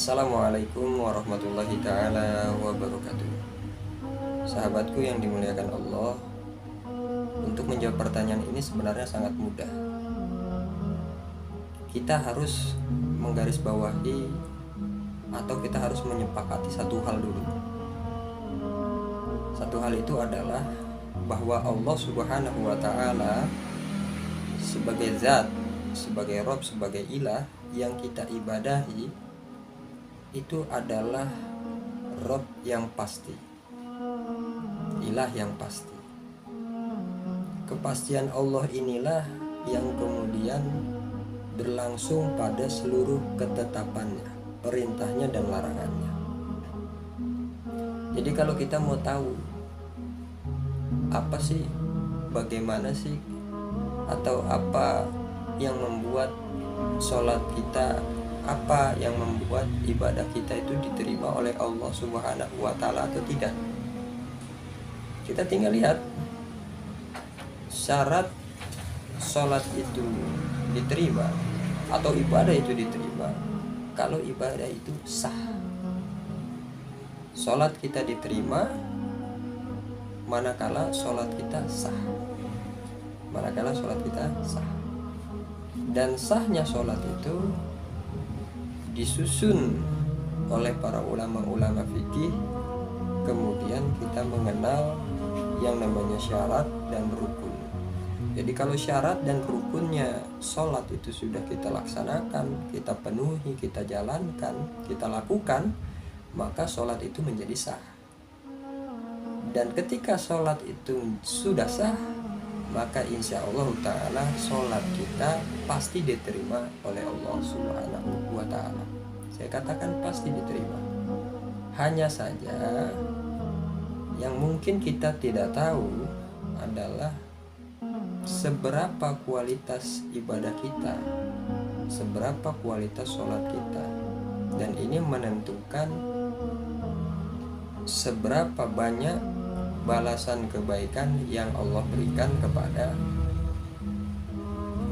Assalamualaikum warahmatullahi ta'ala wabarakatuh. Sahabatku yang dimuliakan Allah, untuk menjawab pertanyaan ini sebenarnya sangat mudah. Kita harus menggarisbawahi atau kita harus menyepakati satu hal dulu. Satu hal itu adalah bahwa Allah Subhanahu wa ta'ala sebagai zat, sebagai Rabb, sebagai ilah yang kita ibadahi itu adalah Rabb yang pasti, ilah yang pasti. Kepastian Allah inilah yang kemudian berlangsung pada seluruh ketetapannya, perintahnya dan larangannya. Jadi kalau kita mau tahu apa sih, bagaimana sih, atau apa yang membuat sholat kita, apa yang membuat ibadah kita itu diterima oleh Allah Subhanahu wa ta'ala atau tidak, kita tinggal lihat syarat sholat itu diterima atau ibadah itu diterima. Kalau ibadah itu sah, sholat kita diterima manakala sholat kita sah, manakala sholat kita sah. Dan sahnya sholat itu disusun oleh para ulama-ulama fikih. Kemudian kita mengenal yang namanya syarat dan rukun. Jadi kalau syarat dan rukunnya sholat itu sudah kita laksanakan, kita penuhi, kita jalankan, kita lakukan, maka sholat itu menjadi sah. Dan ketika sholat itu sudah sah, maka insya Allah ta'ala sholat kita pasti diterima oleh Allah Subhanahu wa ta'ala. Saya katakan pasti diterima. Hanya saja yang mungkin kita tidak tahu adalah seberapa kualitas ibadah kita, seberapa kualitas sholat kita. Dan ini menentukan seberapa banyak balasan kebaikan yang Allah berikan kepada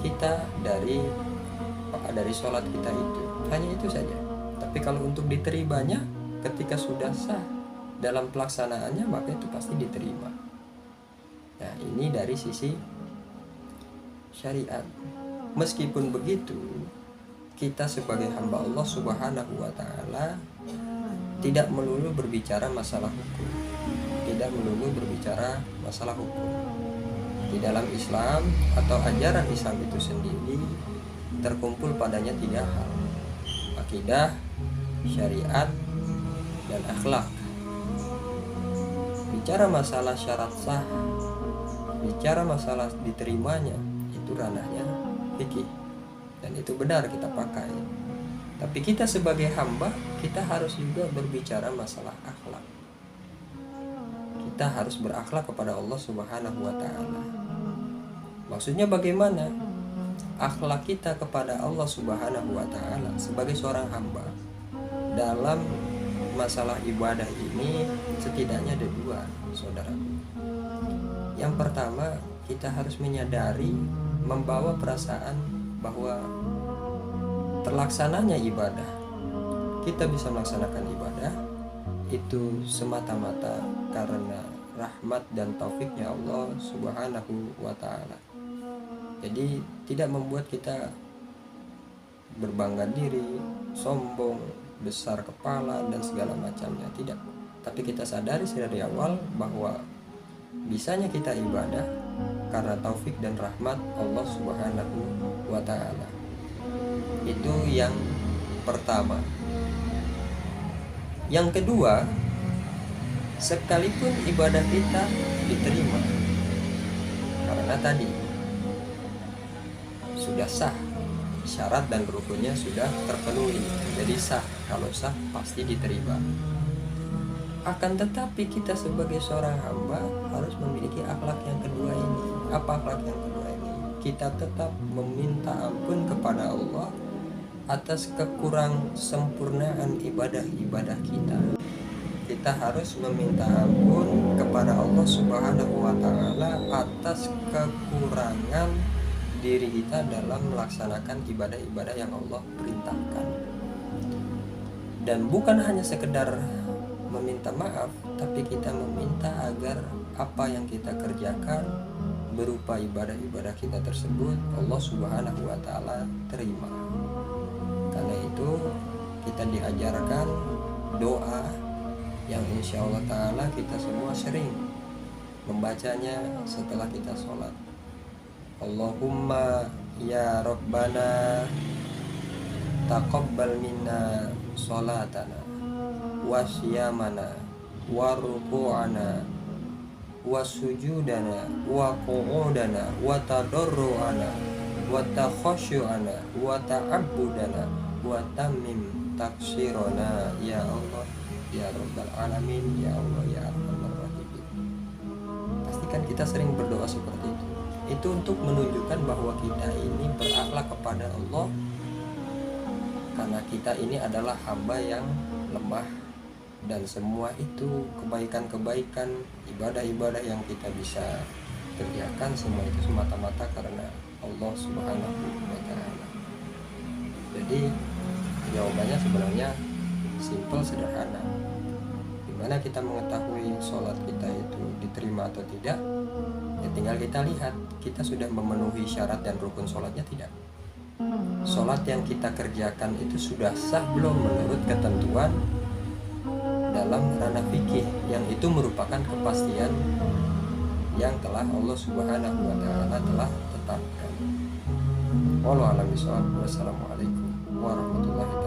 kita dari sholat kita itu. Hanya itu saja. Tapi kalau untuk diterimanya ketika sudah sah dalam pelaksanaannya, maka itu pasti diterima. Nah, ini dari sisi syariat. Meskipun begitu, kita sebagai hamba Allah Subhanahu wa ta'ala tidak melulu berbicara masalah hukum, tidak melulu berbicara masalah hukum. Di dalam Islam atau ajaran Islam itu sendiri terkumpul padanya 3 hal: akidah, syariat, dan akhlak. Bicara masalah syarat sah, bicara masalah diterimanya, itu ranahnya fikih, dan itu benar kita pakai. Tapi kita sebagai hamba, kita harus juga berbicara masalah akhlak. Kita harus berakhlak kepada Allah Subhanahu wa ta'ala. Maksudnya bagaimana? Akhlak kita kepada Allah Subhanahu wa ta'ala sebagai seorang hamba dalam masalah ibadah ini setidaknya ada 2, saudaraku. Yang pertama, kita harus menyadari, membawa perasaan bahwa terlaksananya ibadah, kita bisa melaksanakan ibadah itu semata-mata karena rahmat dan taufiknya Allah Subhanahu wa ta'ala. Jadi tidak membuat kita berbangga diri, sombong, besar kepala dan segala macamnya, tidak. Tapi kita sadari dari awal bahwa bisanya kita ibadah karena taufik dan rahmat Allah Subhanahu wa ta'ala. Itu yang pertama. Yang kedua, sekalipun ibadah kita diterima karena tadi sudah sah, syarat dan rukunnya sudah terpenuhi, jadi sah. Kalau sah pasti diterima. Akan tetapi kita sebagai seorang hamba harus memiliki akhlak yang kedua ini. Apa akhlak yang kedua ini? Kita tetap meminta ampun kepada Allah atas kekurang sempurnaan ibadah-ibadah kita. Kita harus meminta ampun kepada Allah Subhanahu wa ta'ala atas kekurangan diri kita dalam melaksanakan ibadah-ibadah yang Allah perintahkan. Dan bukan hanya sekedar meminta maaf, tapi kita meminta agar apa yang kita kerjakan berupa ibadah-ibadah kita tersebut Allah Subhanahu wa taala terima. Karena itu kita diajarkan doa yang insya Allah taala kita semua sering membacanya setelah kita sholat. Allahumma ya Rabbana taqabbal minna sholatana wa siyamana wa ruku'ana wa sujudana wa qu'udana wa tadarru'ana wa takhashu'ana wa ta'abbudana wa tammim taksirona ya Allah ya Rabbal Alamin ya Allah ya Arhamar Rahimin. Pastikan kita sering berdoa seperti itu. Itu untuk menunjukkan bahwa kita ini berakhlak kepada Allah, karena kita ini adalah hamba yang lemah, dan semua itu kebaikan-kebaikan, ibadah-ibadah yang kita bisa kerjakan semua itu semata-mata karena Allah Subhanahu wa taala. Jadi jawabannya sebenarnya simpel, sederhana. Gimana kita mengetahui sholat kita itu diterima atau tidak? Ya tinggal kita lihat kita sudah memenuhi syarat dan rukun sholatnya tidak. Sholat yang kita kerjakan itu sudah sah belum menurut ketentuan dalam ranah fikih, yang itu merupakan kepastian yang telah Allah Subhanahu wa taala telah tetapkan. Wallahu a'lam bishawab. Wassalamualaikum warahmatullahi wabarakatuh.